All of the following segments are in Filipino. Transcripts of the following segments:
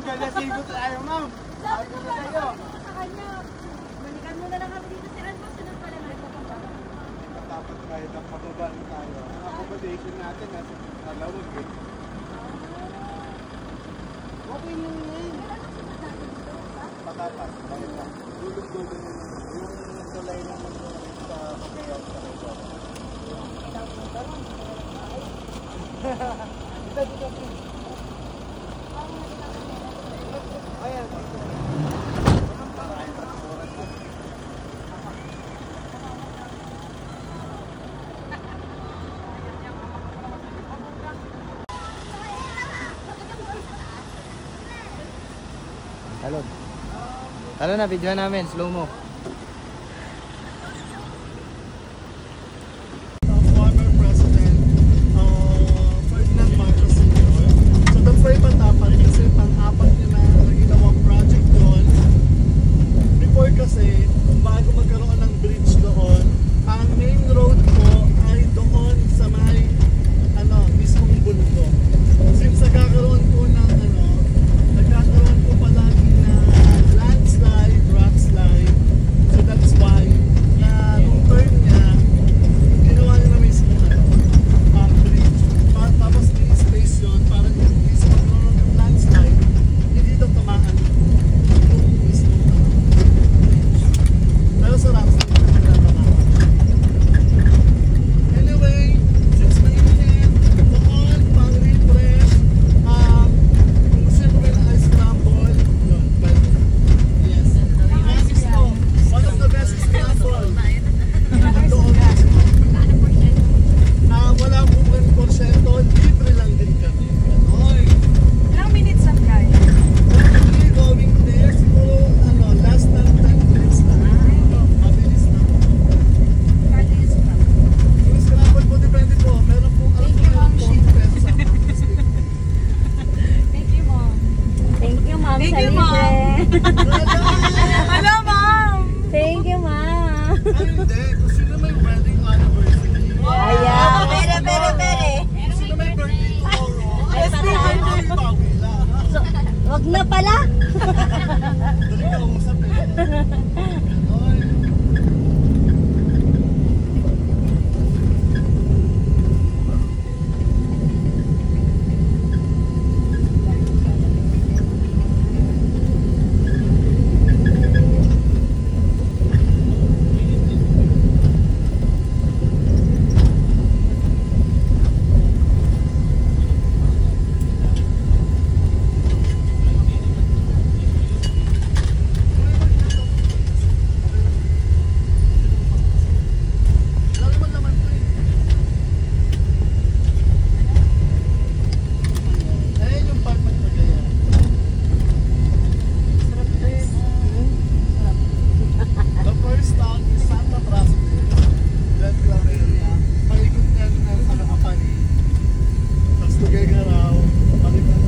ganda sigot tayo, ma'am. Sabi ko na sa'yo. Sa kanya, balikan mo na lang kami dito si Alma. Sunod pala na ito. Dapat kahit ang pababaan tayo. Ang accommodation natin nasa kalawag eh. Okay mo yun. Patapat, bakit lang? Dulog-dulog mo yung tulay naman sa kakayaw sa kayo. Dito. Ayan. Talon. Talon na, video namin, slow mo. Former President Ferdinand Marcos Sr. So doon po ipatapan kasi pang-apat niya na ginawang project doon. Before kasi, bago magkaroon ng bridge doon, ang main road po ay doon sa may mismong bundok. Since nagkakaroon po ng nagkakaroon po palagi na landslide, rock slide. So that's why na nung turn niya, ginawa niya na mismo bridge. Tapos may space yun para yung mismo ng landslide, hindi daw tamaan yung mismo bridge. Pero sa rock slide, hindi na tamaan. Anyway, since mainit, doon, pang refresh, kung gusto nyo rin ice crumble, yun, pwede. Yes. Ice po, one of the best scramble. Doon. Wala pong 1%, libre lang din kami. Ganoy. Ilang minutes lang guys? We're going there, siguro, last ng 10 minutes lang. Mabilis lang. Yung scramble po, depende po. Meron po, Thank you, Ma'am. 40 pesos ang stick. Thank you, Mom. Thank you, Ma'am. Thank sa you, libre. Hello, Mom! Thank you, Ma'am. Ay, hindi. Kung sino may wedding anniversary. Ayan. Bere. Kung sino may birthday tomorrow. Yes, Ay, bawi lang. Wag na pala. Dali ka usap eh. Ganoy. Lalo mo naman po eh. Ayan yung part ng Cagayan. Sarap din. The first town is Santa Trasque. Then Claveria. Paikot yan ng Apani. Tapos Tuguegarao. Palit ng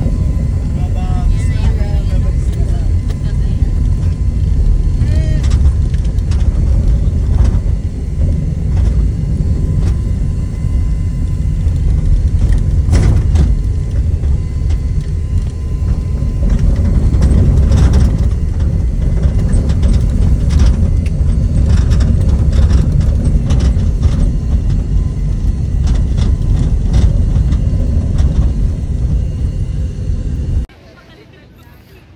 Gabang. Sila. Gabang sila.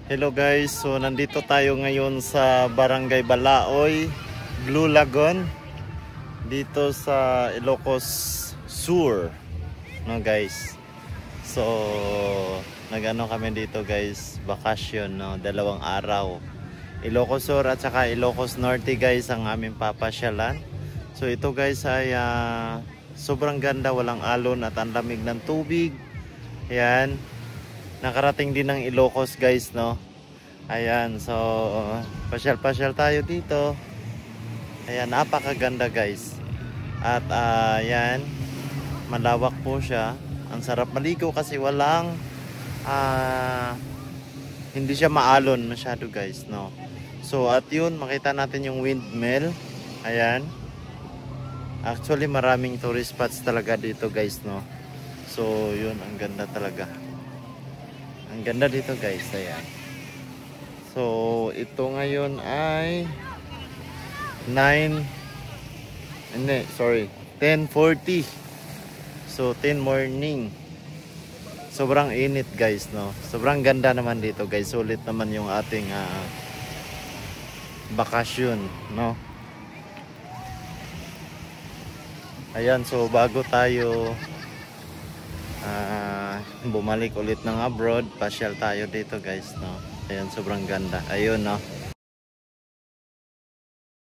Hello guys, so nandito tayo ngayon sa Barangay Balaoy, Blue Lagoon, dito sa Ilocos Sur, no guys. So nagano kami dito guys, bakasyon, no, 2 araw. Ilocos Sur at saka Ilocos Norte guys ang aming papasyalan. So ito guys ay sobrang ganda, walang alon at ang lamig ng tubig. Ayan. Nakarating din ng Ilocos guys, no. Ayan, so pasyal-pasyal tayo dito. Ayan, napakaganda guys. At ayan, malawak po siya. Ang sarap maligo kasi walang hindi siya maalon masyado guys, no. So at yun, makita natin yung windmill. Ayan. Actually maraming tourist spots talaga dito guys, no. So yun, ang ganda talaga. Ang ganda dito guys, ayan. So, ito ngayon ay 10:40. So, 10 morning. Sobrang init guys, no? Sobrang ganda naman dito guys. Sulit naman yung ating bakasyon, no? Ayan, so bago tayo bumalik ulit ng abroad, pasyal tayo dito guys, no? Ayan, sobrang ganda. Ayun, no?